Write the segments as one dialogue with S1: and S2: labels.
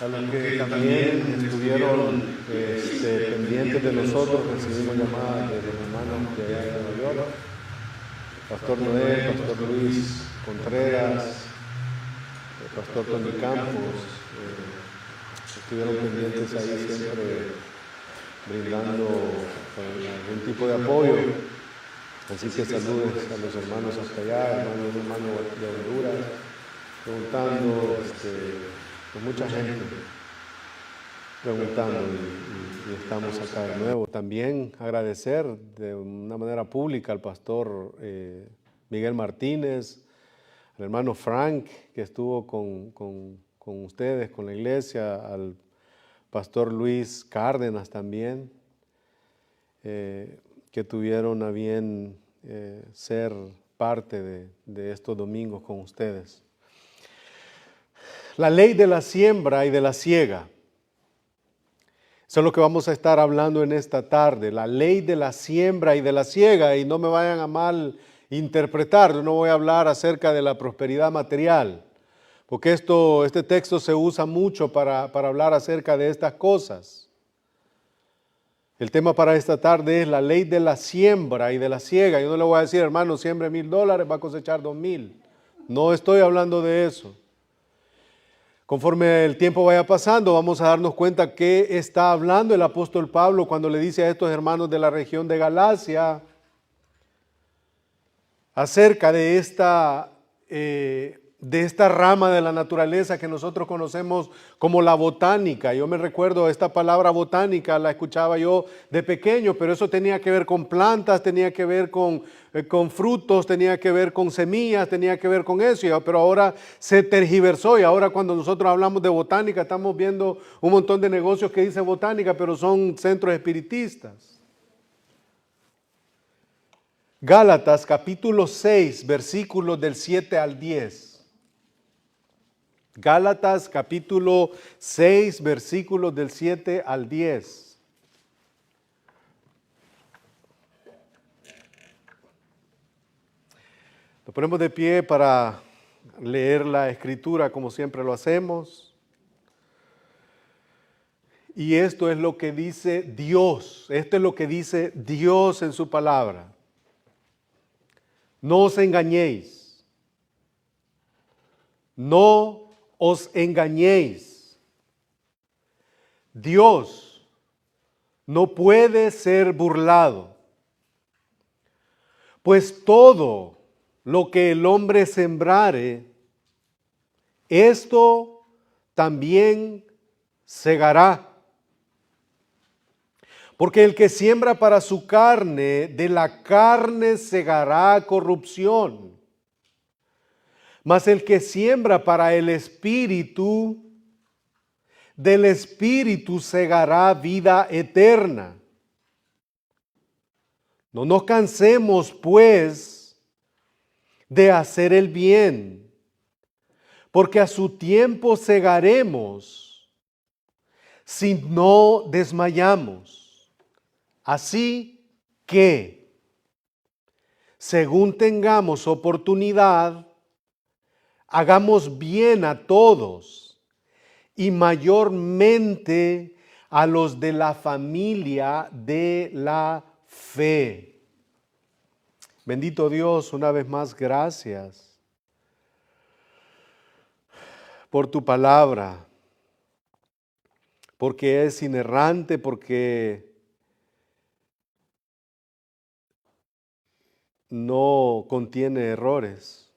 S1: a los que también estuvieron pendientes de nosotros. Recibimos llamadas de los hermanos de allá de Nueva York, Pastor Noé, Pastor Luis Contreras, Pastor Tony Campos, estuvieron pendientes ahí siempre brindando algún tipo de apoyo. Así que saludos a los hermanos hasta allá, hermano de Honduras, preguntando, con mucha gente preguntando y estamos acá de nuevo. También agradecer de una manera pública al pastor Miguel Martínez, al hermano Frank que estuvo con ustedes, con la iglesia, al pastor Luis Cárdenas también, que tuvieron a bien ser parte de estos domingos con ustedes. La ley de la siembra y de la siega. Eso es lo que vamos a estar hablando en esta tarde, la ley de la siembra y de la siega, y no me vayan a mal interpretar, yo no voy a hablar acerca de la prosperidad material, porque este texto se usa mucho para hablar acerca de estas cosas. El tema para esta tarde es la ley de la siembra y de la siega. Yo no le voy a decir, hermano, siembre $1,000, va a cosechar 2,000. No estoy hablando de eso. Conforme el tiempo vaya pasando, vamos a darnos cuenta que está hablando el apóstol Pablo cuando le dice a estos hermanos de la región de Galacia acerca de esta rama de la naturaleza que nosotros conocemos como la botánica. Yo me recuerdo, esta palabra botánica la escuchaba yo de pequeño, pero eso tenía que ver con plantas, tenía que ver con frutos, tenía que ver con semillas, tenía que ver con eso, pero ahora se tergiversó y ahora cuando nosotros hablamos de botánica estamos viendo un montón de negocios que dicen botánica, pero son centros espiritistas. Gálatas capítulo 6, versículos del 7 al 10. Gálatas capítulo 6, versículos del 7 al 10. Nos ponemos de pie para leer la escritura como siempre lo hacemos. Y esto es lo que dice Dios, esto es lo que dice Dios en su palabra. No os engañéis, no os engañéis. Dios no puede ser burlado, pues todo lo que el hombre sembrare, esto también segará. Porque el que siembra para su carne, de la carne segará corrupción. Mas el que siembra para el Espíritu, del Espíritu segará vida eterna. No nos cansemos, pues, de hacer el bien, porque a su tiempo segaremos, si no desmayamos. Así que, según tengamos oportunidad, hagamos bien a todos y mayormente a los de la familia de la fe. Bendito Dios, una vez más, gracias por tu palabra, porque es inerrante, porque no contiene errores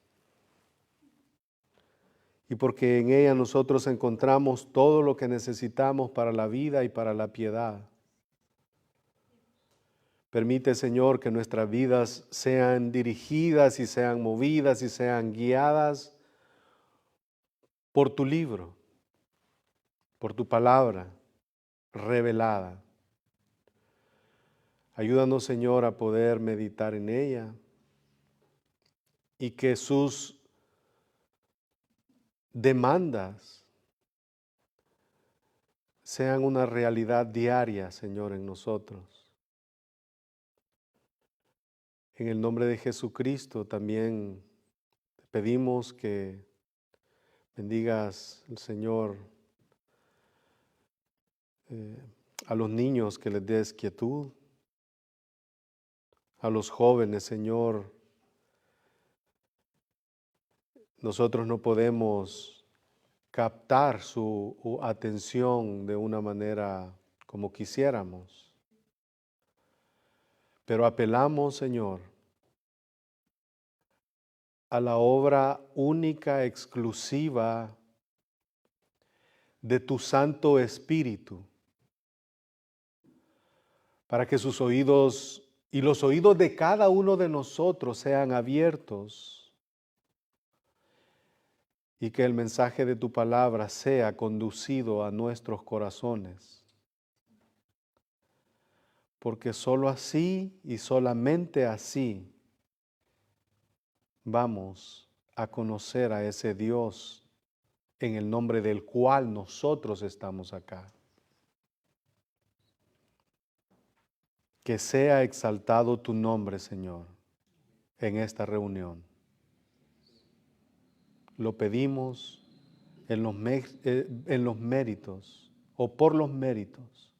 S1: y porque en ella nosotros encontramos todo lo que necesitamos para la vida y para la piedad. Permite, Señor, que nuestras vidas sean dirigidas y sean movidas y sean guiadas por tu libro, por tu palabra revelada. Ayúdanos, Señor, a poder meditar en ella y que sus demandas sean una realidad diaria, Señor, en nosotros. En el nombre de Jesucristo también te pedimos que bendigas, Señor, a los niños que les des quietud, a los jóvenes, Señor. Nosotros no podemos captar su atención de una manera como quisiéramos, pero apelamos, Señor, a la obra única, exclusiva de tu Santo Espíritu, para que sus oídos y los oídos de cada uno de nosotros sean abiertos y que el mensaje de tu palabra sea conducido a nuestros corazones. Porque solo así y solamente así vamos a conocer a ese Dios en el nombre del cual nosotros estamos acá. Que sea exaltado tu nombre, Señor, en esta reunión. Lo pedimos en los méritos o por los méritos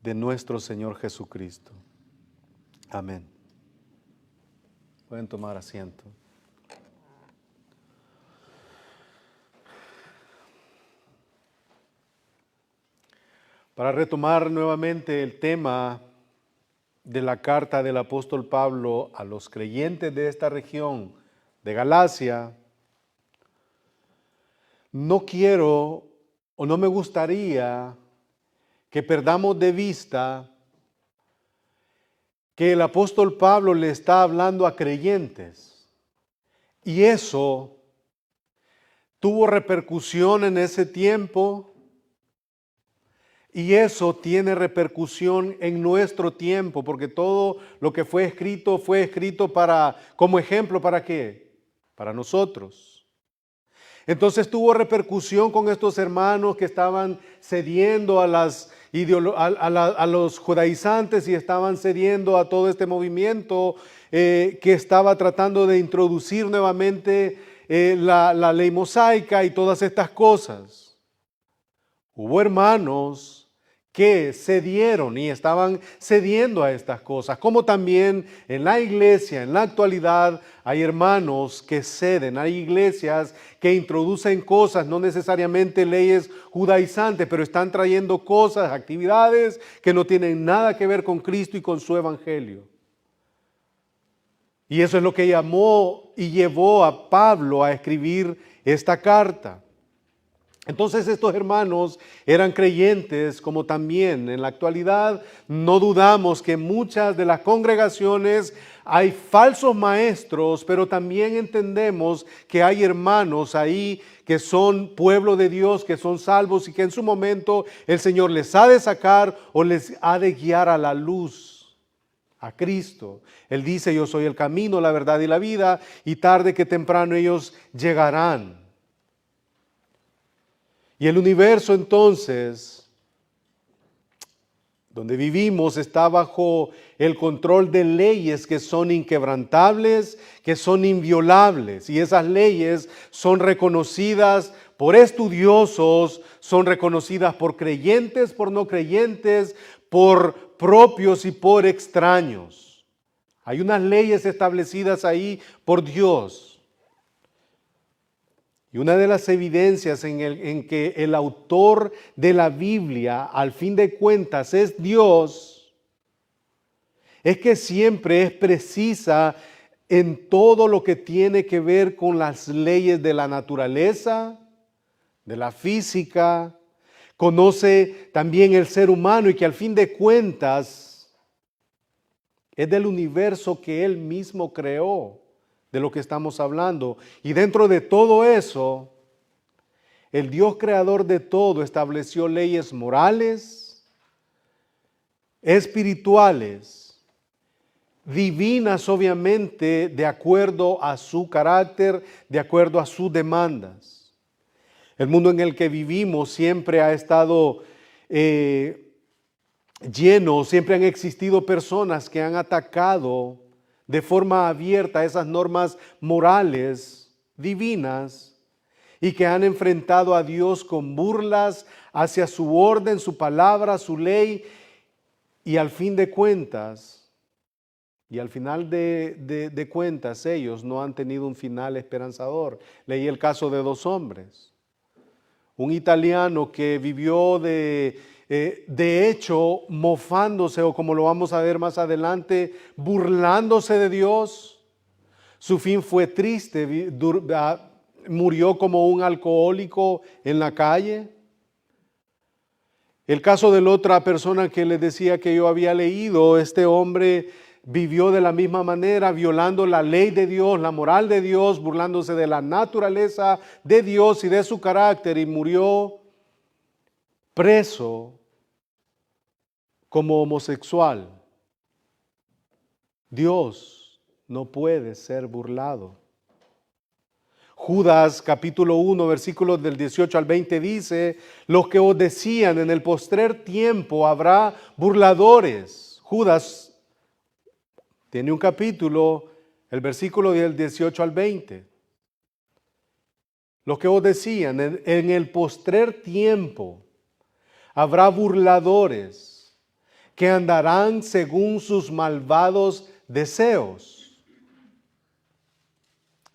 S1: de nuestro Señor Jesucristo. Amén. Pueden tomar asiento. Para retomar nuevamente el tema de la carta del apóstol Pablo a los creyentes de esta región de Galacia, no quiero o no me gustaría que perdamos de vista que el apóstol Pablo le está hablando a creyentes y eso tuvo repercusión en ese tiempo. Y eso tiene repercusión en nuestro tiempo, porque todo lo que fue escrito como ejemplo, ¿para qué? Para nosotros. Entonces tuvo repercusión con estos hermanos que estaban cediendo a los judaizantes y estaban cediendo a todo este movimiento que estaba tratando de introducir nuevamente la ley mosaica y todas estas cosas. Hubo hermanos que cedieron y estaban cediendo a estas cosas, como también en la iglesia, en la actualidad, hay hermanos que ceden, hay iglesias que introducen cosas, no necesariamente leyes judaizantes, pero están trayendo cosas, actividades que no tienen nada que ver con Cristo y con su evangelio. Y eso es lo que llamó y llevó a Pablo a escribir esta carta. Entonces estos hermanos eran creyentes, como también en la actualidad no dudamos que en muchas de las congregaciones hay falsos maestros, pero también entendemos que hay hermanos ahí que son pueblo de Dios, que son salvos y que en su momento el Señor les ha de sacar o les ha de guiar a la luz, a Cristo. Él dice: yo soy el camino, la verdad y la vida, y tarde que temprano ellos llegarán. Y el universo entonces, donde vivimos, está bajo el control de leyes que son inquebrantables, que son inviolables. Y esas leyes son reconocidas por estudiosos, son reconocidas por creyentes, por no creyentes, por propios y por extraños. Hay unas leyes establecidas ahí por Dios. Y una de las evidencias en que el autor de la Biblia, al fin de cuentas, es Dios, es que siempre es precisa en todo lo que tiene que ver con las leyes de la naturaleza, de la física. Conoce también el ser humano y que al fin de cuentas es del universo que Él mismo creó, de lo que estamos hablando. Y dentro de todo eso, el Dios creador de todo estableció leyes morales, espirituales, divinas obviamente, de acuerdo a su carácter, de acuerdo a sus demandas. El mundo en el que vivimos siempre ha estado lleno, siempre han existido personas que han atacado de forma abierta esas normas morales divinas y que han enfrentado a Dios con burlas hacia su orden, su palabra, su ley, y al fin de cuentas, al final de cuentas, ellos no han tenido un final esperanzador. Leí el caso de 2 hombres. Un italiano que vivió de hecho mofándose, o como lo vamos a ver más adelante, burlándose de Dios. Su fin fue triste, murió como un alcohólico en la calle. El caso de la otra persona que les decía que yo había leído, este hombre vivió de la misma manera, violando la ley de Dios, la moral de Dios, burlándose de la naturaleza de Dios y de su carácter, y murió preso como homosexual. Dios no puede ser burlado. Judas capítulo 1 versículos del 18 al 20 dice: los que os decían, en el postrer tiempo habrá burladores. Judas tiene un capítulo, el versículo del 18 al 20. Los que os decían, en el postrer tiempo habrá burladores que andarán según sus malvados deseos.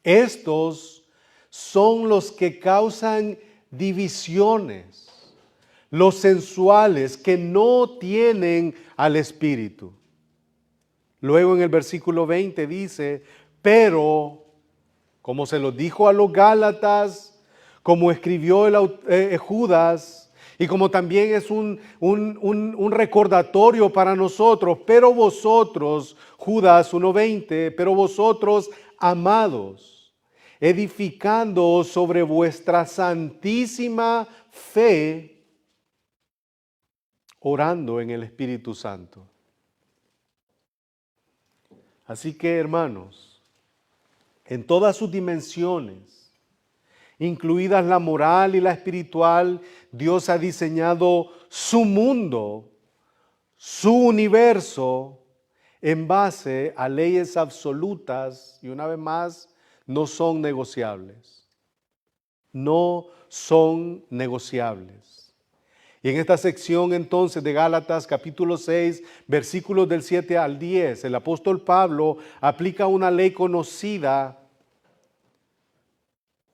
S1: Estos son los que causan divisiones, los sensuales que no tienen al Espíritu. Luego en el versículo 20 dice: pero, como se lo dijo a los Gálatas, como escribió Judas, y como también es un recordatorio para nosotros, pero vosotros, Judas 1:20, pero vosotros, amados, edificándoos sobre vuestra santísima fe, orando en el Espíritu Santo. Así que, hermanos, en todas sus dimensiones, incluidas la moral y la espiritual, Dios ha diseñado su mundo, su universo, en base a leyes absolutas, y una vez más, no son negociables. No son negociables. Y en esta sección entonces de Gálatas capítulo 6, versículos del 7 al 10, el apóstol Pablo aplica una ley conocida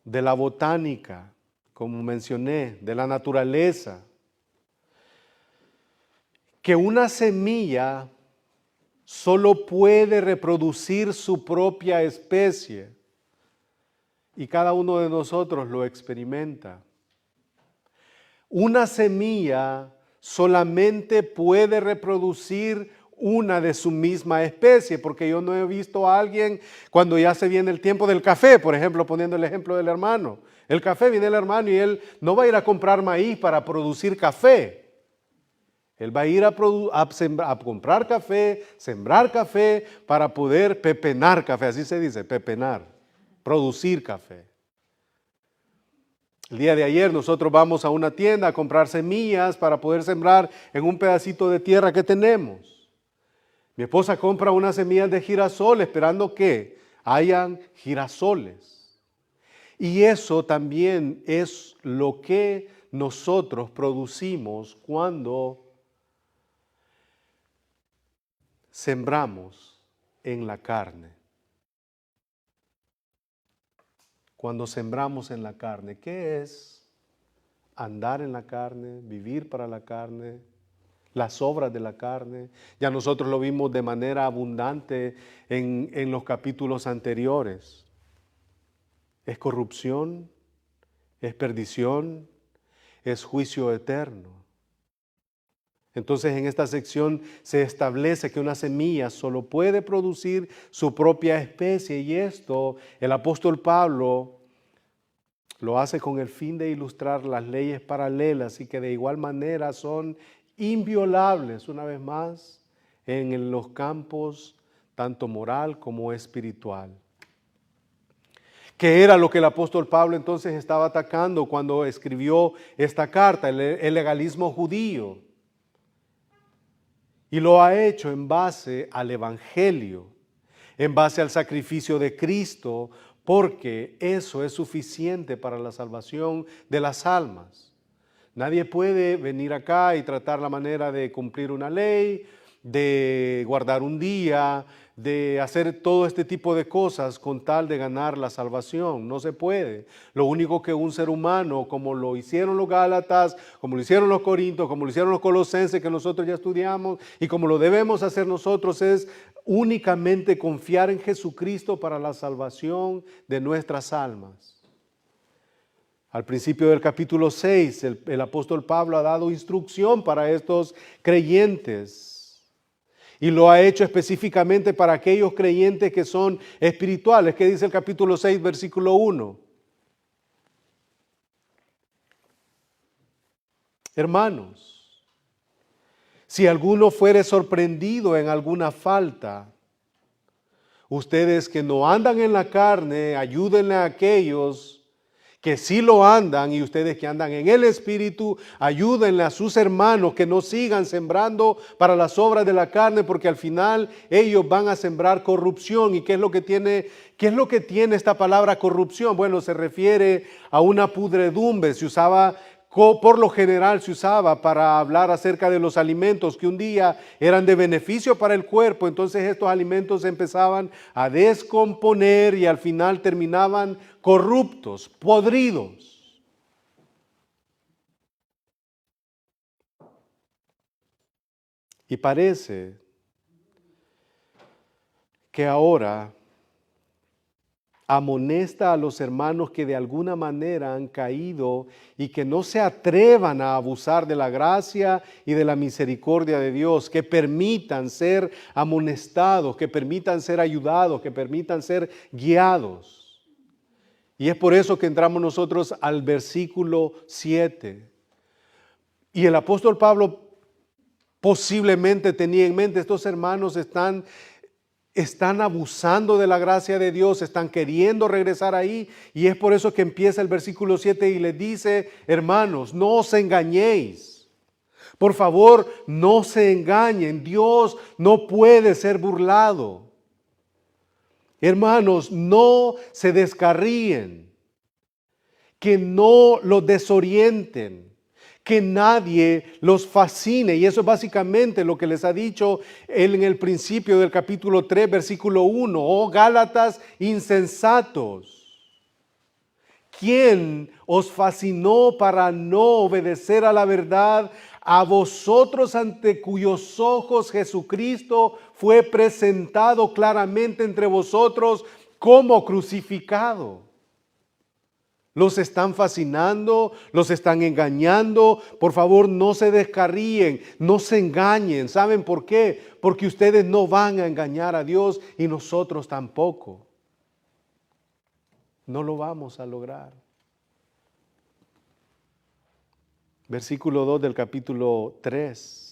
S1: de la botánica, como mencioné, de la naturaleza, que una semilla solo puede reproducir su propia especie, y cada uno de nosotros lo experimenta. Una semilla solamente puede reproducir una de su misma especie, porque yo no he visto a alguien cuando ya se viene el tiempo del café, por ejemplo, poniendo el ejemplo del hermano. El café, viene el hermano y él no va a ir a comprar maíz para producir café. Él va a ir a comprar café, sembrar café para poder pepenar café, así se dice, pepenar, producir café. El día de ayer nosotros vamos a una tienda a comprar semillas para poder sembrar en un pedacito de tierra que tenemos. Mi esposa compra unas semillas de girasol esperando que hayan girasoles. Y eso también es lo que nosotros producimos cuando sembramos en la carne. Cuando sembramos en la carne, ¿qué es andar en la carne, vivir para la carne, las obras de la carne? Ya nosotros lo vimos de manera abundante en los capítulos anteriores. Es corrupción, es perdición, es juicio eterno. Entonces en esta sección se establece que una semilla solo puede producir su propia especie, y esto el apóstol Pablo lo hace con el fin de ilustrar las leyes paralelas y que de igual manera son inviolables, una vez más, en los campos tanto moral como espiritual. ¿Qué era lo que el apóstol Pablo entonces estaba atacando cuando escribió esta carta? El legalismo judío. Y lo ha hecho en base al Evangelio, en base al sacrificio de Cristo porque eso es suficiente para la salvación de las almas. Nadie puede venir acá y tratar la manera de cumplir una ley, de guardar un día, de hacer todo este tipo de cosas con tal de ganar la salvación. No se puede. Lo único que un ser humano, como lo hicieron los Gálatas, como lo hicieron los Corintios, como lo hicieron los Colosenses que nosotros ya estudiamos y como lo debemos hacer nosotros, es únicamente confiar en Jesucristo para la salvación de nuestras almas. Al principio del capítulo 6, el apóstol Pablo ha dado instrucción para estos creyentes. Y lo ha hecho específicamente para aquellos creyentes que son espirituales. ¿Qué dice el capítulo 6, versículo 1? Hermanos, si alguno fuere sorprendido en alguna falta, ustedes que no andan en la carne, ayúdenle a aquellos que sí lo andan, y ustedes que andan en el Espíritu, ayúdenle a sus hermanos que no sigan sembrando para las obras de la carne, porque al final ellos van a sembrar corrupción. ¿Y qué es lo que tiene esta palabra corrupción? Bueno, se refiere a una pudredumbre. Por lo general se usaba para hablar acerca de los alimentos que un día eran de beneficio para el cuerpo. Entonces estos alimentos se empezaban a descomponer y al final terminaban corruptos, podridos. Y parece que ahora amonesta a los hermanos que de alguna manera han caído y que no se atrevan a abusar de la gracia y de la misericordia de Dios, que permitan ser amonestados, que permitan ser ayudados, que permitan ser guiados. Y es por eso que entramos nosotros al versículo 7. Y el apóstol Pablo posiblemente tenía en mente, estos hermanos están abusando de la gracia de Dios, están queriendo regresar ahí, y es por eso que empieza el versículo 7 y les dice: hermanos, no os engañéis. Por favor, no se engañen. Dios no puede ser burlado. Hermanos, no se descarríen, que no los desorienten, que nadie los fascine. Y eso es básicamente lo que les ha dicho él en el principio del capítulo 3, versículo 1. Oh Gálatas insensatos, ¿quién os fascinó para no obedecer a la verdad? A vosotros, ante cuyos ojos Jesucristo fue presentado claramente entre vosotros como crucificado. Los están fascinando, los están engañando. Por favor, no se descarríen, no se engañen. ¿Saben por qué? Porque ustedes no van a engañar a Dios y nosotros tampoco. No lo vamos a lograr. Versículo 2 del capítulo 3.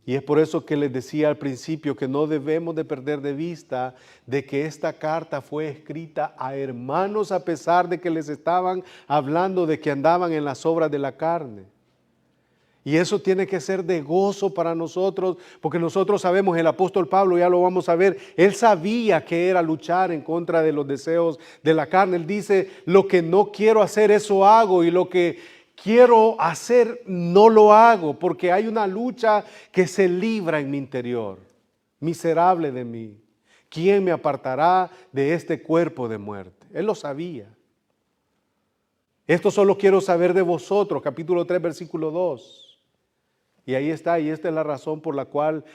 S1: Y es por eso que les decía al principio que no debemos de perder de vista de que esta carta fue escrita a hermanos a pesar de que les estaban hablando de que andaban en las obras de la carne. Y eso tiene que ser de gozo para nosotros, porque nosotros sabemos, el apóstol Pablo, ya lo vamos a ver, él sabía que era luchar en contra de los deseos de la carne. Él dice: lo que no quiero hacer, eso hago, y lo que quiero hacer no lo hago, porque hay una lucha que se libra en mi interior. Miserable de mí, ¿quién me apartará de este cuerpo de muerte? Él lo sabía. Esto solo quiero saber de vosotros, capítulo 3, versículo 2. Y ahí está, y esta es la razón por la cual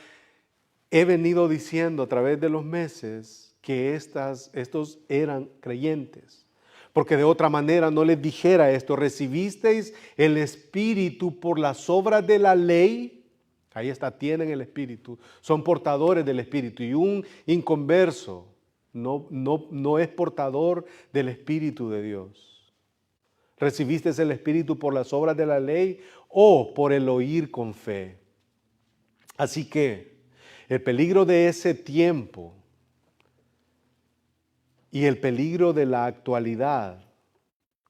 S1: he venido diciendo a través de los meses que estos eran creyentes. Porque de otra manera no les dijera esto: recibisteis el Espíritu por las obras de la ley. Ahí está, tienen el Espíritu, son portadores del Espíritu. Y un inconverso no es portador del Espíritu de Dios. ¿Recibisteis el Espíritu por las obras de la ley o por el oír con fe? Así que el peligro de ese tiempo y el peligro de la actualidad,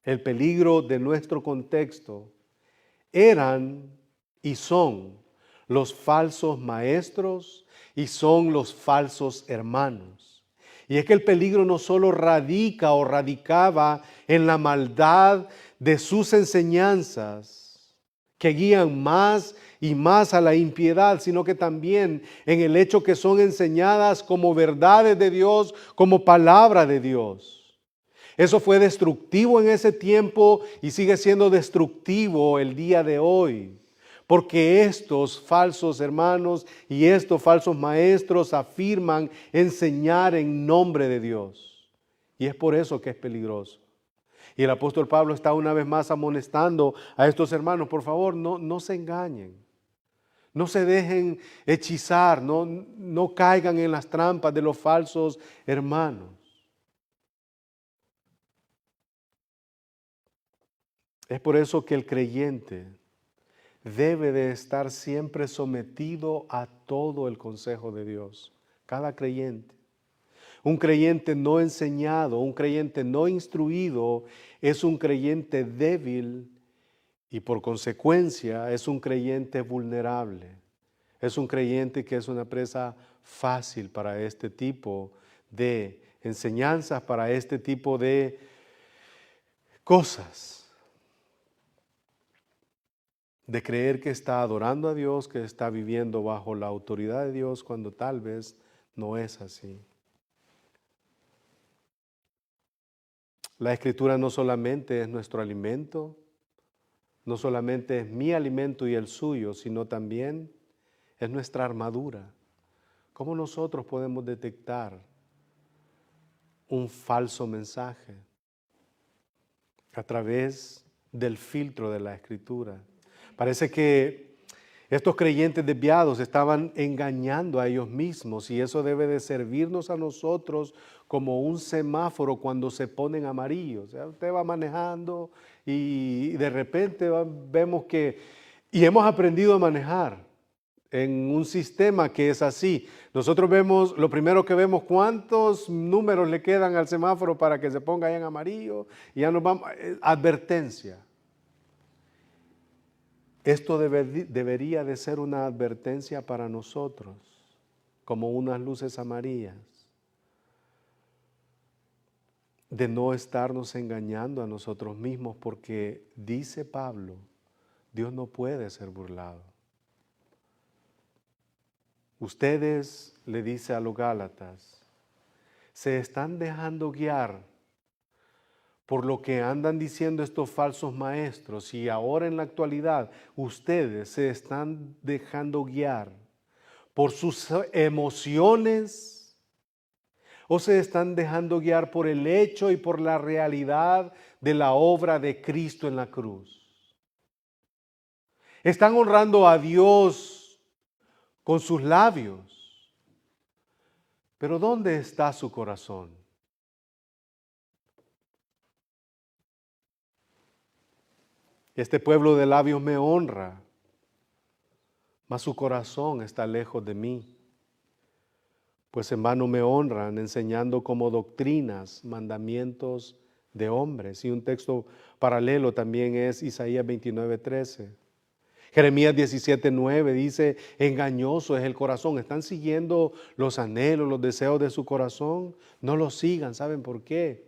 S1: el peligro de nuestro contexto, eran y son los falsos maestros y son los falsos hermanos. Y es que el peligro no solo radica o radicaba en la maldad de sus enseñanzas, que guían más y más a la impiedad, sino que también en el hecho que son enseñadas como verdades de Dios, como palabra de Dios. Eso fue destructivo en ese tiempo y sigue siendo destructivo el día de hoy. Porque estos falsos hermanos y estos falsos maestros afirman enseñar en nombre de Dios. Y es por eso que es peligroso. Y el apóstol Pablo está una vez más amonestando a estos hermanos, por favor, no se engañen. No se dejen hechizar, no caigan en las trampas de los falsos hermanos. Es por eso que el creyente debe de estar siempre sometido a todo el consejo de Dios. Cada creyente. Un creyente no enseñado, un creyente no instruido, es un creyente débil y por consecuencia es un creyente vulnerable. Es un creyente que es una presa fácil para este tipo de enseñanzas, para este tipo de cosas. De creer que está adorando a Dios, que está viviendo bajo la autoridad de Dios, cuando tal vez no es así. La Escritura no solamente es nuestro alimento, no solamente es mi alimento y el suyo, sino también es nuestra armadura. ¿Cómo nosotros podemos detectar un falso mensaje? A través del filtro de la Escritura. Parece que estos creyentes desviados estaban engañando a ellos mismos y eso debe de servirnos a nosotros como un semáforo cuando se ponen amarillos. O sea, usted va manejando y de repente vemos que, y hemos aprendido a manejar en un sistema que es así. Nosotros vemos, lo primero que vemos, cuántos números le quedan al semáforo para que se ponga ahí en amarillo y ya nos vamos, advertencia. Esto debería de ser una advertencia para nosotros, como unas luces amarillas, de no estarnos engañando a nosotros mismos, porque dice Pablo, Dios no puede ser burlado. Ustedes, le dice a los Gálatas, se están dejando guiar por lo que andan diciendo estos falsos maestros y ahora en la actualidad ustedes se están dejando guiar por sus emociones o se están dejando guiar por el hecho y por la realidad de la obra de Cristo en la cruz. Están honrando a Dios con sus labios, pero ¿dónde está su corazón? Este pueblo de labios me honra, mas su corazón está lejos de mí. Pues en vano me honran, enseñando como doctrinas, mandamientos de hombres. Y un texto paralelo también es Isaías 29:13. Jeremías 17:9 dice, engañoso es el corazón. ¿Están siguiendo los anhelos, los deseos de su corazón? No los sigan, ¿saben por qué?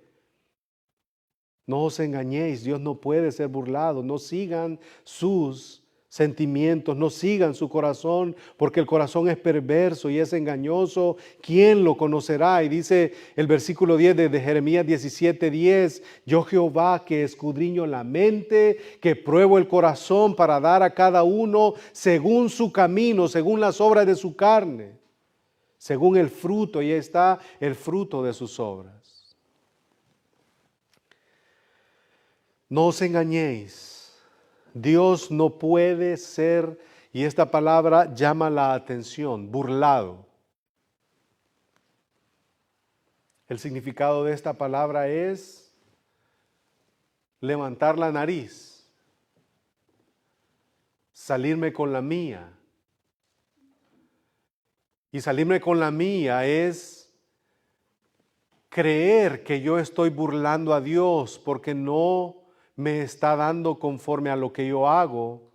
S1: No os engañéis, Dios no puede ser burlado. No sigan sus sentimientos, no sigan su corazón, porque el corazón es perverso y es engañoso. ¿Quién lo conocerá? Y dice el versículo 10 de Jeremías 17:10, yo Jehová que escudriño la mente, que pruebo el corazón para dar a cada uno según su camino, según las obras de su carne, según el fruto, y ahí está el fruto de sus obras. No os engañéis, Dios no puede ser, y esta palabra llama la atención, burlado. El significado de esta palabra es levantar la nariz, salirme con la mía. Y salirme con la mía es creer que yo estoy burlando a Dios porque no me está dando conforme a lo que yo hago.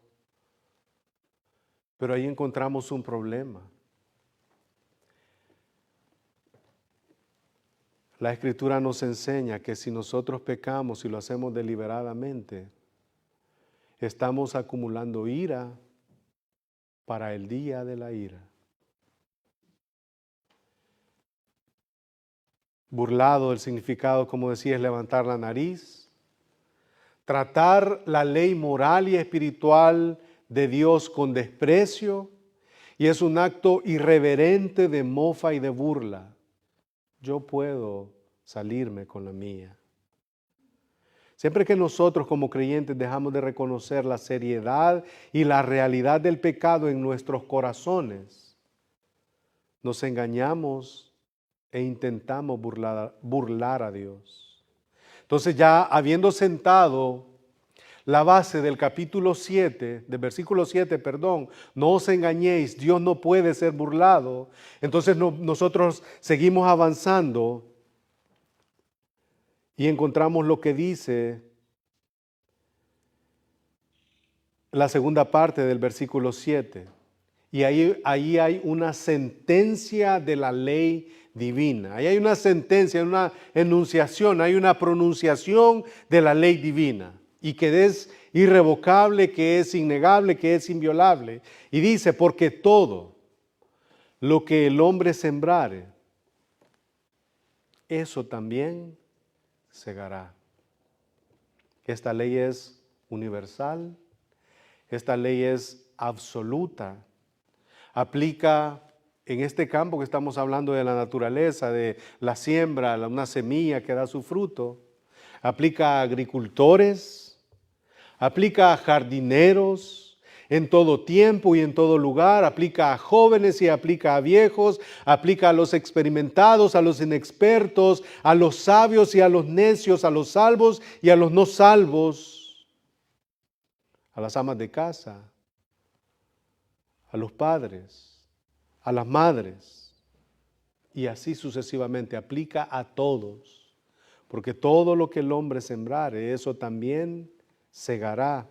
S1: Pero ahí encontramos un problema. La Escritura nos enseña que si nosotros pecamos y lo hacemos deliberadamente, estamos acumulando ira para el día de la ira. Burlado, el significado, como decía, es levantar la nariz, tratar la ley moral y espiritual de Dios con desprecio, y es un acto irreverente de mofa y de burla. Yo puedo salirme con la mía. Siempre que nosotros como creyentes dejamos de reconocer la seriedad y la realidad del pecado en nuestros corazones, nos engañamos e intentamos burlar a Dios. Entonces, ya habiendo sentado la base del capítulo 7, del versículo 7, perdón, no os engañéis, Dios no puede ser burlado. Entonces nosotros seguimos avanzando y encontramos lo que dice la segunda parte del versículo 7. Y ahí hay una sentencia de la ley divina. Ahí hay una sentencia, una enunciación, hay una pronunciación de la ley divina. Y que es irrevocable, que es innegable, que es inviolable. Y dice, porque todo lo que el hombre sembrare, eso también segará. Esta ley es universal, esta ley es absoluta. Aplica en este campo que estamos hablando de la naturaleza, de la siembra, una semilla que da su fruto. Aplica a agricultores, aplica a jardineros en todo tiempo y en todo lugar, aplica a jóvenes y aplica a viejos, aplica a los experimentados, a los inexpertos, a los sabios y a los necios, a los salvos y a los no salvos, a las amas de casa, a los padres, a las madres, y así sucesivamente. Aplica a todos, porque todo lo que el hombre sembrare, eso también segará.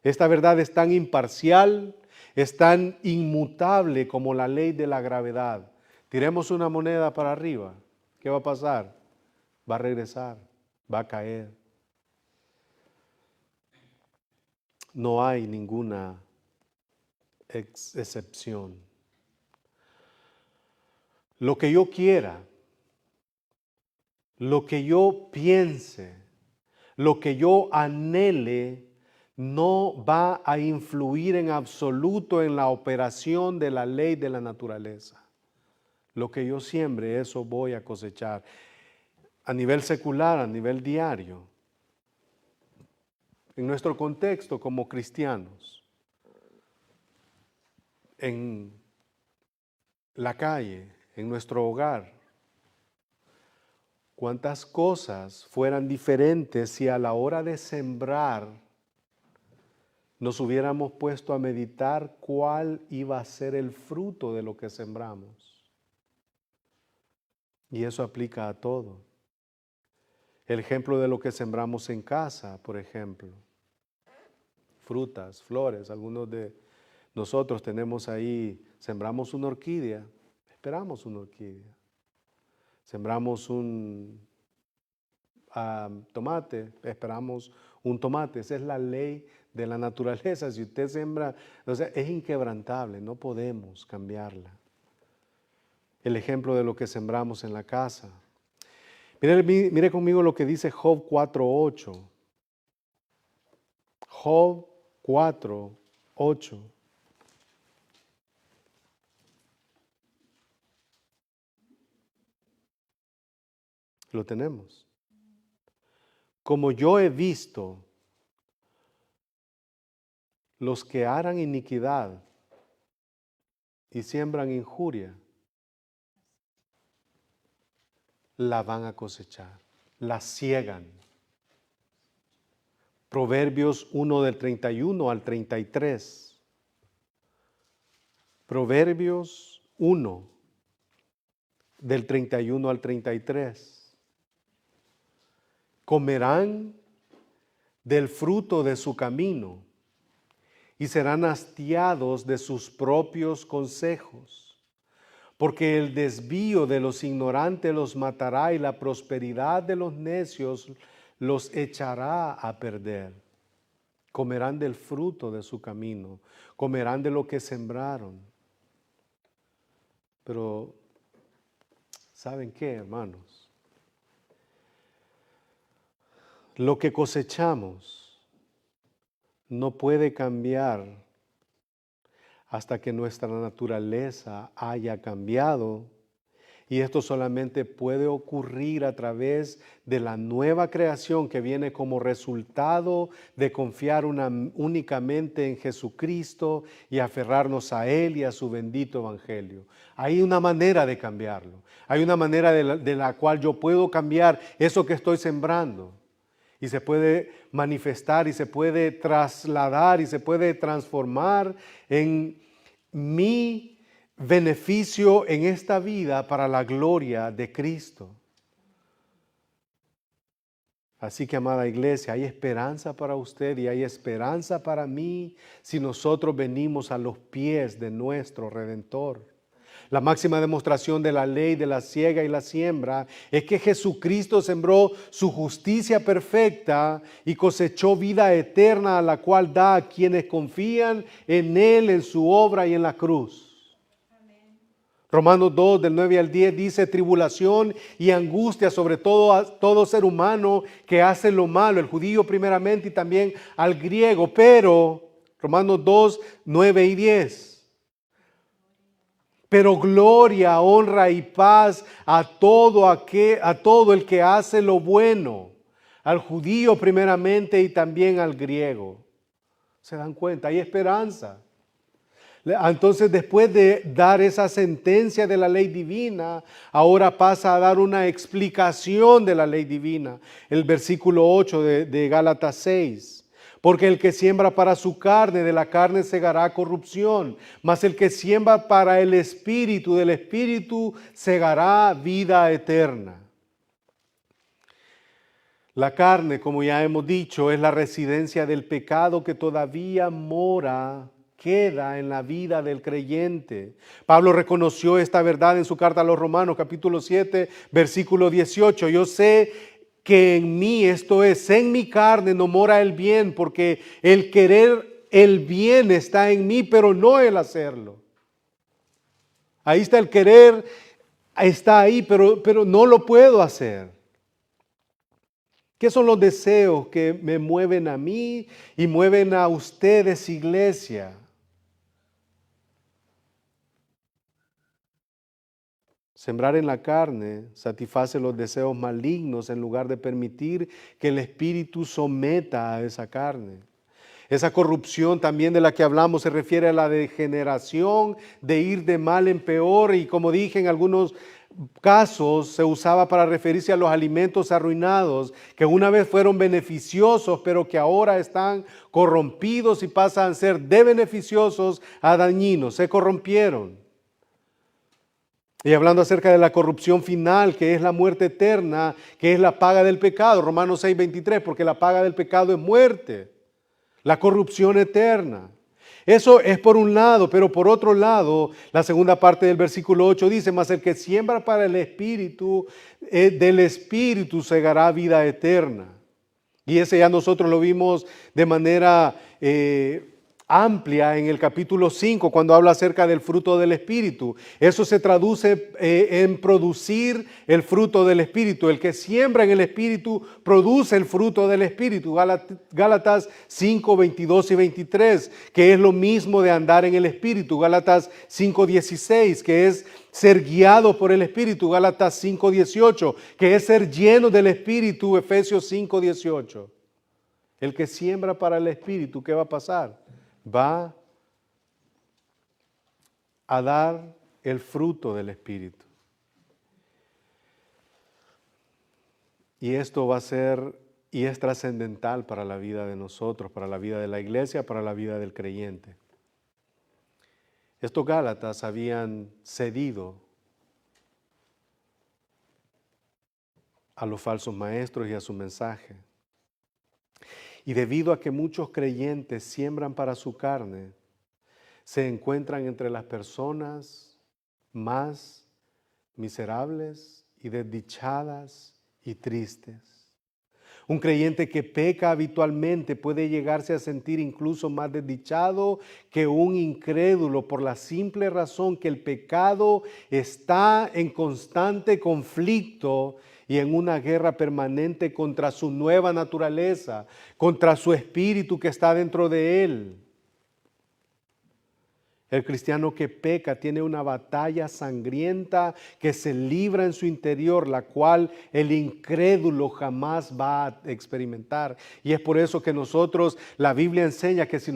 S1: Esta verdad es tan imparcial, es tan inmutable como la ley de la gravedad. Tiremos una moneda para arriba, ¿qué va a pasar? Va a regresar, va a caer. No hay ninguna excepción. Lo que yo quiera, lo que yo piense, lo que yo anhele, no va a influir en absoluto en la operación de la ley de la naturaleza. Lo que yo siembre, eso voy a cosechar. A nivel secular, a nivel diario, en nuestro contexto como cristianos, en la calle, en nuestro hogar, cuántas cosas fueran diferentes si a la hora de sembrar nos hubiéramos puesto a meditar cuál iba a ser el fruto de lo que sembramos. Y eso aplica a todo. El ejemplo de lo que sembramos en casa, por ejemplo. Frutas, flores, algunos de nosotros tenemos ahí, sembramos una orquídea, esperamos una orquídea. Sembramos un tomate, esperamos un tomate. Esa es la ley de la naturaleza. Si usted siembra, o sea, es inquebrantable, no podemos cambiarla. El ejemplo de lo que sembramos en la casa. Mire conmigo lo que dice Job 4:8. Job 4:8. Lo tenemos. Como yo he visto los que harán iniquidad y siembran injuria, la van a cosechar, la ciegan. Proverbios 1 del 31 al 33. Proverbios 1 del 31 al 33. Comerán del fruto de su camino y serán hastiados de sus propios consejos. porque el desvío de los ignorantes los matará y la prosperidad de los necios los echará a perder. Comerán del fruto de su camino, comerán de lo que sembraron. Pero, ¿saben qué, hermanos? Lo que cosechamos no puede cambiar hasta que nuestra naturaleza haya cambiado. Y esto solamente puede ocurrir a través de la nueva creación que viene como resultado de confiar únicamente en Jesucristo y aferrarnos a Él y a su bendito evangelio. Hay una manera de cambiarlo. Hay una manera de la cual yo puedo cambiar eso que estoy sembrando. Y se puede manifestar y se puede trasladar y se puede transformar en mi beneficio en esta vida para la gloria de Cristo. Así que, amada iglesia, hay esperanza para usted y hay esperanza para mí si nosotros venimos a los pies de nuestro Redentor. La máxima demostración de la ley de la siega y la siembra es que Jesucristo sembró su justicia perfecta y cosechó vida eterna, a la cual da a quienes confían en Él, en su obra y en la cruz. Romanos 2, del 9 al 10 dice: tribulación y angustia sobre todo ser humano que hace lo malo, el judío primeramente y también al griego. Pero, Romanos 2, 9 y 10. Pero gloria, honra y paz a todo el que hace lo bueno, al judío primeramente y también al griego. ¿Se dan cuenta? Hay esperanza. Entonces, después de dar esa sentencia de la ley divina, ahora pasa a dar una explicación de la ley divina. El versículo 8 de Gálatas 6. Porque el que siembra para su carne, de la carne segará corrupción, mas el que siembra para el Espíritu, del Espíritu segará vida eterna. La carne, como ya hemos dicho, es la residencia del pecado que todavía queda en la vida del creyente. Pablo reconoció esta verdad en su carta a los Romanos, capítulo 7, versículo 18. Yo sé que en mí, esto es, en mi carne no mora el bien, porque el querer el bien está en mí, pero no el hacerlo. Ahí está el querer, está ahí, pero no lo puedo hacer. ¿Qué son los deseos que me mueven a mí y mueven a ustedes, iglesia? Sembrar en la carne satisface los deseos malignos en lugar de permitir que el Espíritu someta a esa carne. Esa corrupción también de la que hablamos se refiere a la degeneración de ir de mal en peor, y como dije, en algunos casos se usaba para referirse a los alimentos arruinados que una vez fueron beneficiosos pero que ahora están corrompidos y pasan a ser de beneficiosos a dañinos. Se corrompieron. Y hablando acerca de la corrupción final, que es la muerte eterna, que es la paga del pecado, Romanos 6:23, porque la paga del pecado es muerte, la corrupción eterna. Eso es por un lado, pero por otro lado, la segunda parte del versículo 8 dice: mas el que siembra para el Espíritu, del Espíritu segará vida eterna. Y ese ya nosotros lo vimos de manera amplia en el capítulo 5, cuando habla acerca del fruto del Espíritu. Eso se traduce en producir el fruto del Espíritu. El que siembra en el Espíritu produce el fruto del Espíritu. Gálatas 5, 22 y 23, que es lo mismo de andar en el Espíritu. Gálatas 5, 16, que es ser guiado por el Espíritu. Gálatas 5, 18, que es ser lleno del Espíritu. Efesios 5, 18. El que siembra para el Espíritu, ¿qué va a pasar? Va a dar el fruto del Espíritu. Y esto va a ser y es trascendental para la vida de nosotros, para la vida de la iglesia, para la vida del creyente. Estos Gálatas habían cedido a los falsos maestros y a su mensaje. Y debido a que muchos creyentes siembran para su carne, se encuentran entre las personas más miserables y desdichadas y tristes. Un creyente que peca habitualmente puede llegarse a sentir incluso más desdichado que un incrédulo por la simple razón que el pecado está en constante conflicto y en una guerra permanente contra su nueva naturaleza, contra su espíritu que está dentro de él. El cristiano que peca tiene una batalla sangrienta que se libra en su interior, la cual el incrédulo jamás va a experimentar. Y es por eso que la Biblia enseña que si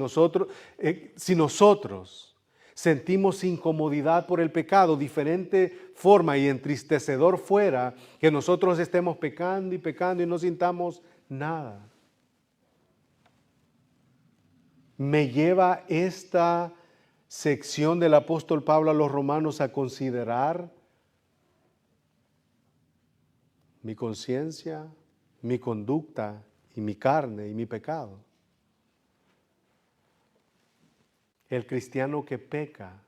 S1: nosotros sentimos incomodidad por el pecado, diferente forma y entristecedor fuera que nosotros estemos pecando y no sintamos nada. Me lleva esta sección del apóstol Pablo a los romanos a considerar mi conciencia, mi conducta y mi carne y mi pecado. El cristiano que peca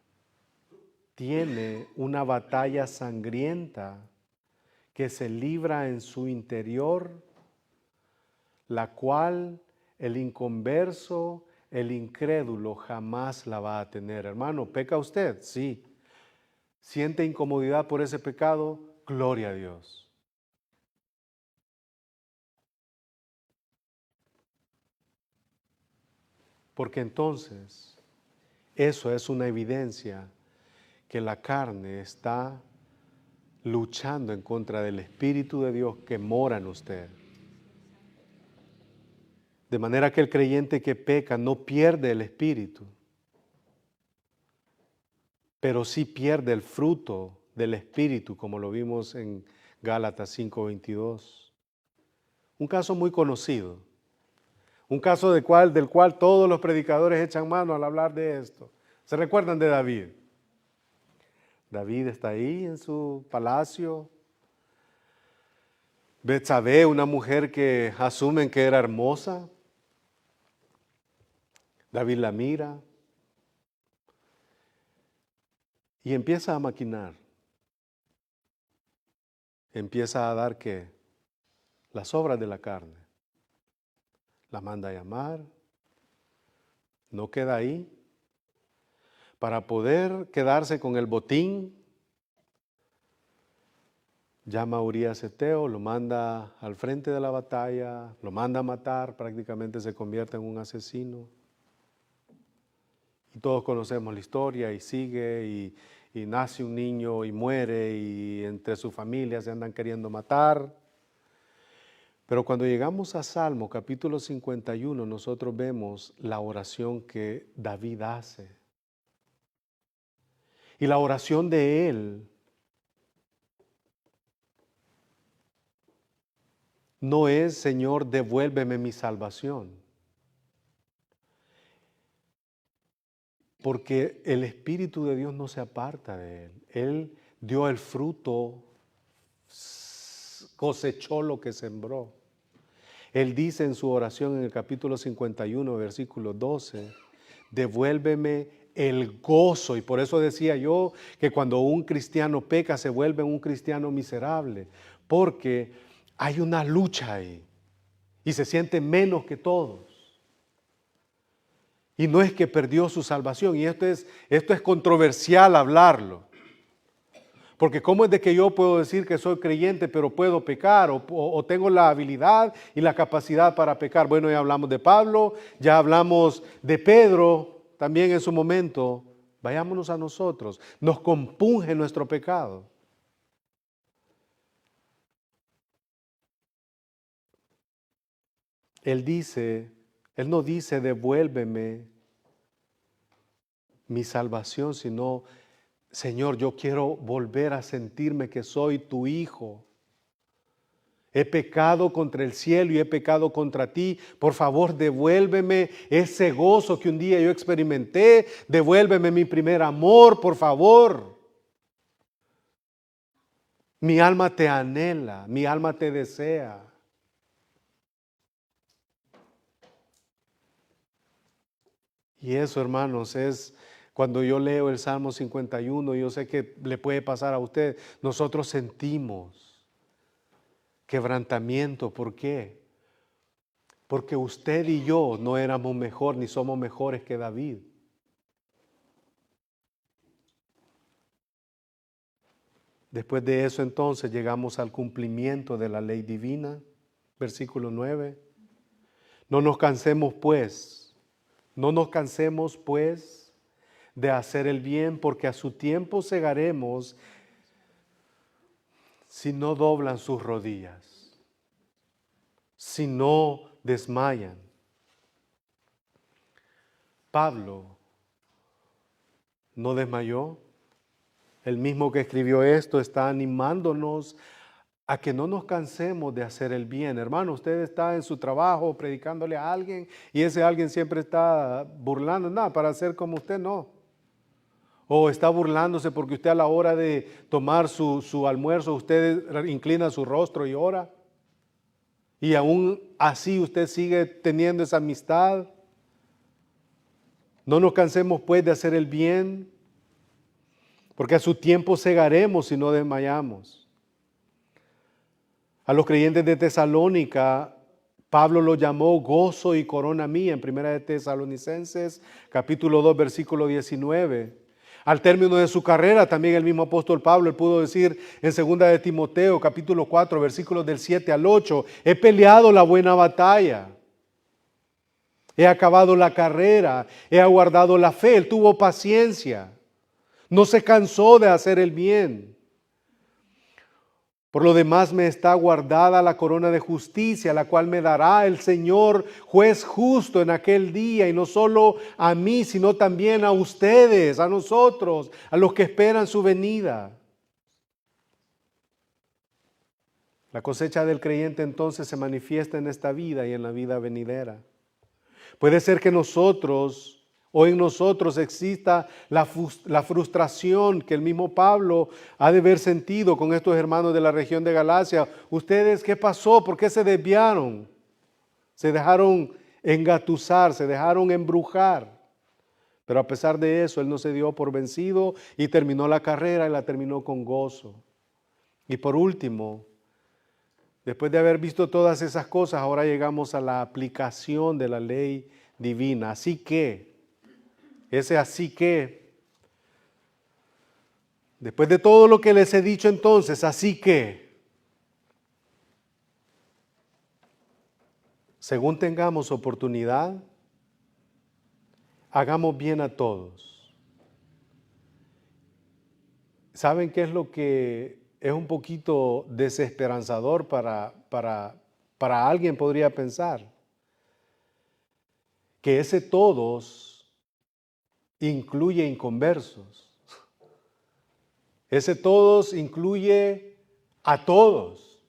S1: tiene una batalla sangrienta que se libra en su interior, la cual el inconverso, el incrédulo jamás la va a tener. Hermano, ¿peca usted? Sí. ¿Siente incomodidad por ese pecado? Gloria a Dios. Porque entonces eso es una evidencia que la carne está luchando en contra del Espíritu de Dios que mora en usted. De manera que el creyente que peca no pierde el Espíritu, pero sí pierde el fruto del Espíritu, como lo vimos en Gálatas 5:22. Un caso muy conocido, un caso del cual todos los predicadores echan mano al hablar de esto. ¿Se recuerdan de David? David está ahí en su palacio. Betsabé, una mujer que asumen que era hermosa. David la mira y empieza a maquinar. Empieza a dar ¿qué? Las obras de la carne. La manda a llamar. No queda ahí. Para poder quedarse con el botín, llama a Urías Eteo, lo manda al frente de la batalla, lo manda a matar, prácticamente se convierte en un asesino. Y todos conocemos la historia y sigue y nace un niño y muere y entre su familia se andan queriendo matar. Pero cuando llegamos a Salmo capítulo 51, nosotros vemos la oración que David hace. Y la oración de él no es, Señor, devuélveme mi salvación. Porque el Espíritu de Dios no se aparta de él. Él dio el fruto, cosechó lo que sembró. Él dice en su oración en el capítulo 51, versículo 12, devuélveme el gozo. Y por eso decía yo que cuando un cristiano peca se vuelve un cristiano miserable. Porque hay una lucha ahí y se siente menos que todos. Y no es que perdió su salvación, y esto es controversial hablarlo. Porque ¿cómo es de que yo puedo decir que soy creyente pero puedo pecar o tengo la habilidad y la capacidad para pecar? Bueno, ya hablamos de Pablo, ya hablamos de Pedro también en su momento. Vayámonos a nosotros, nos compunge nuestro pecado. Él no dice devuélveme mi salvación, sino Señor, yo quiero volver a sentirme que soy tu hijo. He pecado contra el cielo y he pecado contra ti. Por favor, devuélveme ese gozo que un día yo experimenté. Devuélveme mi primer amor, por favor. Mi alma te anhela, mi alma te desea. Y eso, hermanos, es Cuando yo leo el Salmo 51, yo sé que le puede pasar a usted, nosotros sentimos quebrantamiento. ¿Por qué? Porque usted y yo no éramos mejor ni somos mejores que David. Después de eso entonces llegamos al cumplimiento de la ley divina, versículo 9. No nos cansemos pues de hacer el bien, porque a su tiempo segaremos si no doblan sus rodillas, si no desmayan. Pablo no desmayó. El mismo que escribió esto está animándonos a que no nos cansemos de hacer el bien. Hermano, usted está en su trabajo predicándole a alguien y ese alguien siempre está burlando. Nada, para hacer como usted no. O está burlándose porque usted a la hora de tomar su almuerzo, usted inclina su rostro y ora. Y aún así usted sigue teniendo esa amistad. No nos cansemos pues de hacer el bien, porque a su tiempo segaremos si no desmayamos. A los creyentes de Tesalónica, Pablo lo llamó gozo y corona mía en 1 de Tesalonicenses, capítulo 2, versículo 19. Al término de su carrera, también el mismo apóstol Pablo él pudo decir en 2 de Timoteo, capítulo 4, versículos del 7 al 8, he peleado la buena batalla, he acabado la carrera, he aguardado la fe. Él tuvo paciencia, no se cansó de hacer el bien. Por lo demás me está guardada la corona de justicia, la cual me dará el Señor, juez justo en aquel día, y no solo a mí, sino también a ustedes, a nosotros, a los que esperan su venida. La cosecha del creyente entonces se manifiesta en esta vida y en la vida venidera. Puede ser que o en nosotros exista la frustración que el mismo Pablo ha de haber sentido con estos hermanos de la región de Galacia. ¿Ustedes qué pasó? ¿Por qué se desviaron? Se dejaron engatusar, se dejaron embrujar. Pero a pesar de eso, él no se dio por vencido y terminó la carrera y la terminó con gozo. Y por último, después de haber visto todas esas cosas, ahora llegamos a la aplicación de la ley divina. Así que, después de todo lo que les he dicho entonces, así que, según tengamos oportunidad, hagamos bien a todos. ¿Saben qué es lo que es un poquito desesperanzador para alguien podría pensar? Que ese todos incluye inconversos. Ese todos incluye a todos.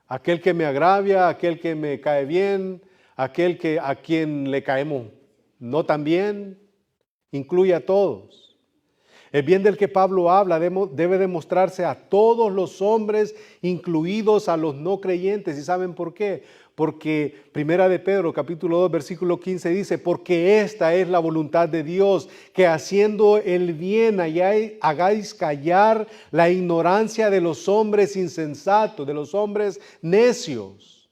S1: Aquel que me agravia, aquel que me cae bien, a quien le caemos no tan bien, incluye a todos. El bien del que Pablo habla debe demostrarse a todos los hombres, incluidos a los no creyentes. ¿Y saben por qué? Porque 1 de Pedro, capítulo 2, versículo 15 dice, porque esta es la voluntad de Dios, que haciendo el bien hagáis callar la ignorancia de los hombres insensatos, de los hombres necios.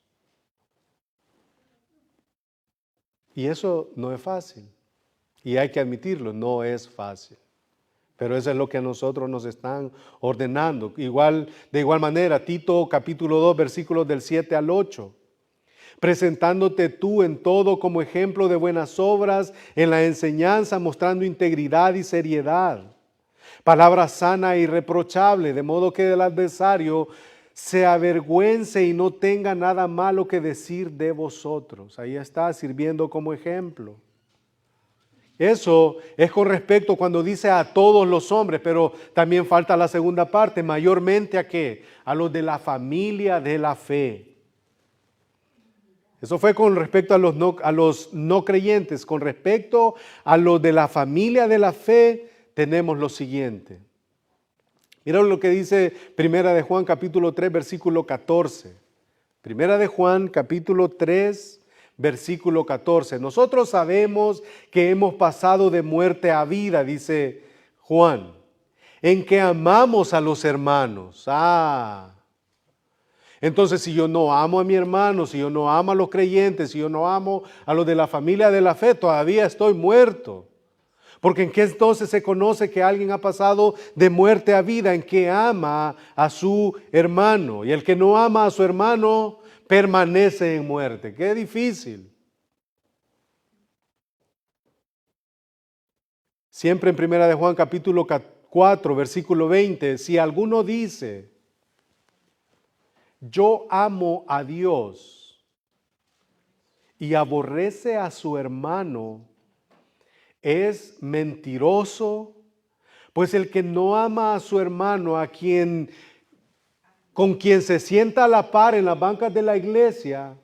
S1: Y eso no es fácil. Y hay que admitirlo, no es fácil. Pero eso es lo que a nosotros nos están ordenando. De igual manera, Tito capítulo 2, versículos del 7 al 8. Presentándote tú en todo como ejemplo de buenas obras, en la enseñanza, mostrando integridad y seriedad. Palabra sana e irreprochable, de modo que el adversario se avergüence y no tenga nada malo que decir de vosotros. Ahí está, sirviendo como ejemplo. Eso es con respecto cuando dice a todos los hombres, pero también falta la segunda parte, mayormente ¿a qué? A los de la familia de la fe. Eso fue con respecto a los no creyentes. Con respecto a los de la familia de la fe, tenemos lo siguiente. Mira lo que dice 1 de Juan capítulo 3, versículo 14. 1 de Juan capítulo 3, versículo 14. Nosotros sabemos que hemos pasado de muerte a vida, dice Juan, en que amamos a los hermanos. Entonces, si yo no amo a mi hermano, si yo no amo a los creyentes, si yo no amo a los de la familia de la fe, todavía estoy muerto. Porque ¿en qué entonces se conoce que alguien ha pasado de muerte a vida? En que ama a su hermano. Y el que no ama a su hermano permanece en muerte. Qué difícil. Siempre en Primera de Juan capítulo 4, versículo 20, si alguno dice, yo amo a Dios y aborrece a su hermano, es mentiroso, pues el que no ama a su hermano, con quien se sienta a la par en las bancas de la iglesia,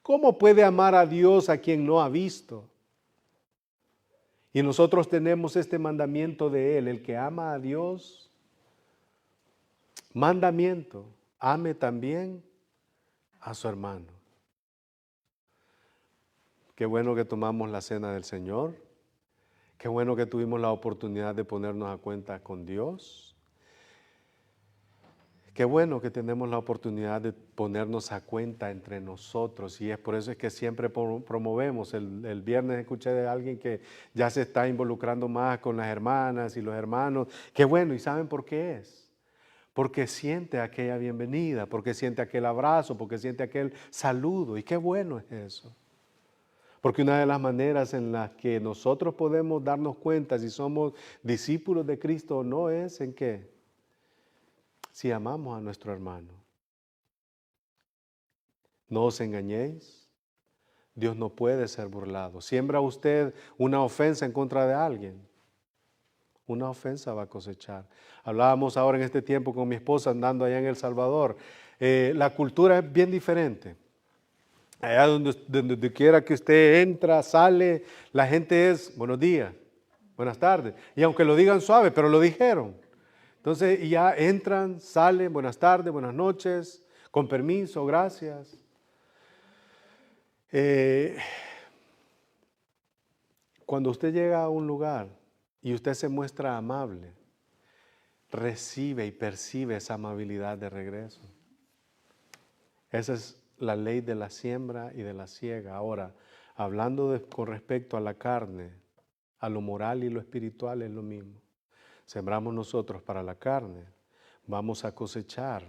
S1: ¿cómo puede amar a Dios a quien no ha visto? Y nosotros tenemos este mandamiento de Él, el que ama a Dios, mandamiento, ame también a su hermano. Qué bueno que tomamos la cena del Señor. Qué bueno que tuvimos la oportunidad de ponernos a cuenta con Dios. Qué bueno que tenemos la oportunidad de ponernos a cuenta entre nosotros. Y es por eso es que siempre promovemos. El viernes escuché de alguien que ya se está involucrando más con las hermanas y los hermanos. Qué bueno, ¿y saben por qué es? Porque siente aquella bienvenida, porque siente aquel abrazo, porque siente aquel saludo. Y qué bueno es eso. Porque una de las maneras en las que nosotros podemos darnos cuenta si somos discípulos de Cristo o no es en qué, si amamos a nuestro hermano. No os engañéis, Dios no puede ser burlado. Siembra usted una ofensa en contra de alguien, una ofensa va a cosechar. Hablábamos ahora en este tiempo con mi esposa andando allá en El Salvador. La cultura es bien diferente. Allá donde quiera que usted entra, sale, la gente es buenos días, buenas tardes. Y aunque lo digan suave, pero lo dijeron. Entonces y ya entran, salen, buenas tardes, buenas noches, con permiso, gracias. Cuando usted llega a un lugar y usted se muestra amable, recibe y percibe esa amabilidad de regreso. Esa es la ley de la siembra y de la siega. Ahora, hablando con respecto a la carne, a lo moral y lo espiritual es lo mismo. Sembramos nosotros para la carne, vamos a cosechar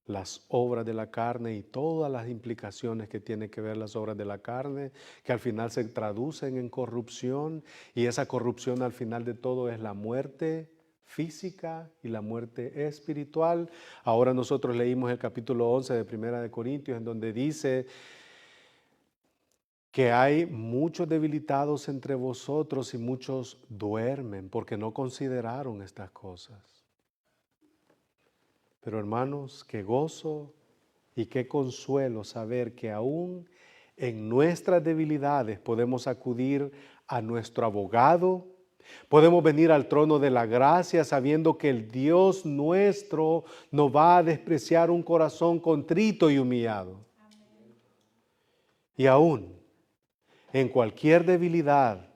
S1: las obras de la carne y todas las implicaciones que tienen que ver las obras de la carne, que al final se traducen en corrupción, y esa corrupción al final de todo es la muerte física y la muerte espiritual. Ahora nosotros leímos el capítulo 11 de Primera de Corintios, en donde dice que hay muchos debilitados entre vosotros y muchos duermen porque no consideraron estas cosas. Pero hermanos, qué gozo y qué consuelo saber que aún en nuestras debilidades podemos acudir a nuestro abogado, podemos venir al trono de la gracia sabiendo que el Dios nuestro no va a despreciar un corazón contrito y humillado. Y aún en cualquier debilidad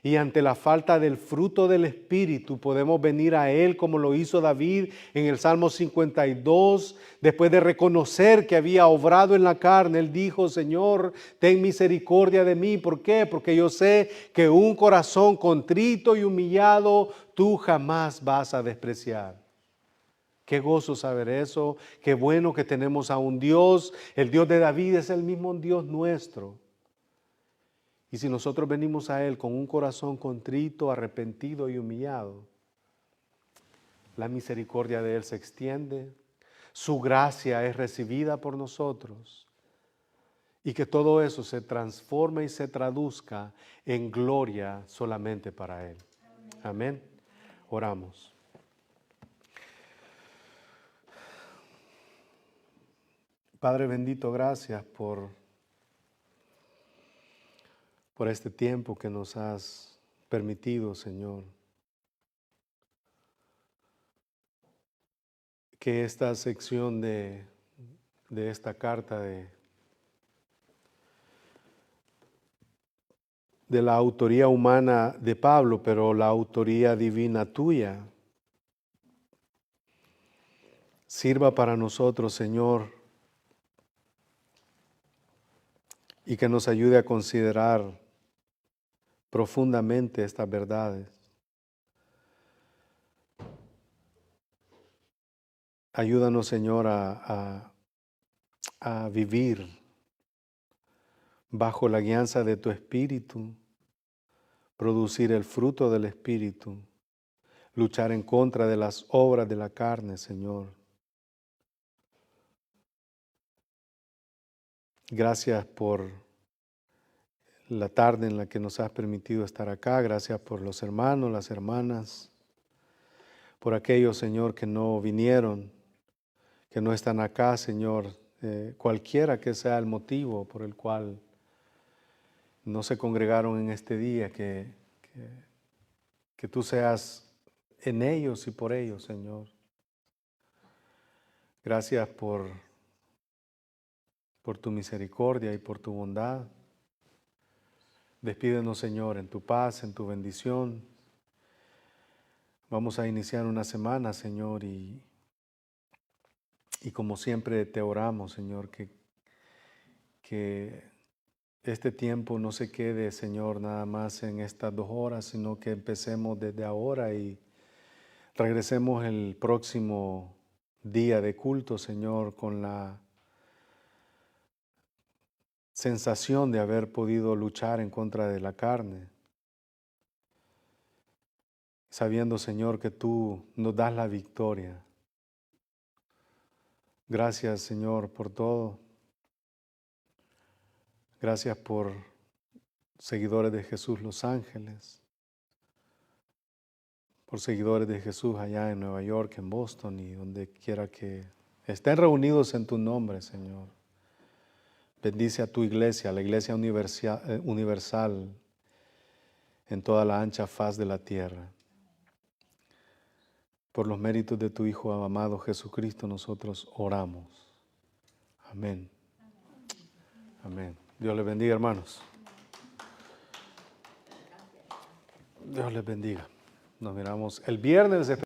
S1: y ante la falta del fruto del Espíritu podemos venir a Él como lo hizo David en el Salmo 52. Después de reconocer que había obrado en la carne, Él dijo, Señor, ten misericordia de mí. ¿Por qué? Porque yo sé que un corazón contrito y humillado tú jamás vas a despreciar. Qué gozo saber eso. Qué bueno que tenemos a un Dios. El Dios de David es el mismo Dios nuestro. Y si nosotros venimos a Él con un corazón contrito, arrepentido y humillado, la misericordia de Él se extiende, su gracia es recibida por nosotros y que todo eso se transforme y se traduzca en gloria solamente para Él. Amén. Oramos. Padre bendito, gracias por este tiempo que nos has permitido, Señor. Que esta sección de de esta carta de la autoría humana de Pablo, pero la autoría divina tuya. Sirva para nosotros, Señor, y que nos ayude a considerar profundamente estas verdades. Ayúdanos, Señor, a vivir bajo la guianza de tu Espíritu, producir el fruto del Espíritu, luchar en contra de las obras de la carne, Señor. Gracias por la tarde en la que nos has permitido estar acá. Gracias por los hermanos, las hermanas, por aquellos, Señor, que no vinieron, que no están acá, Señor, cualquiera que sea el motivo por el cual no se congregaron en este día, que tú seas en ellos y por ellos, Señor. Gracias por tu misericordia y por tu bondad. Despídenos, Señor, en tu paz, en tu bendición. Vamos a iniciar una semana, Señor, y como siempre te oramos, Señor, que este tiempo no se quede, Señor, nada más en estas 2 horas, sino que empecemos desde ahora y regresemos el próximo día de culto, Señor, con la sensación de haber podido luchar en contra de la carne, sabiendo, Señor, que tú nos das la victoria. Gracias, Señor, por todo. Gracias por seguidores de Jesús Los Ángeles, por seguidores de Jesús allá en Nueva York, en Boston y donde quiera que estén reunidos en tu nombre, Señor. Bendice a tu iglesia, la iglesia universal en toda la ancha faz de la tierra. Por los méritos de tu Hijo amado Jesucristo, nosotros oramos. Amén. Amén. Dios les bendiga, hermanos. Dios les bendiga. Nos miramos el viernes.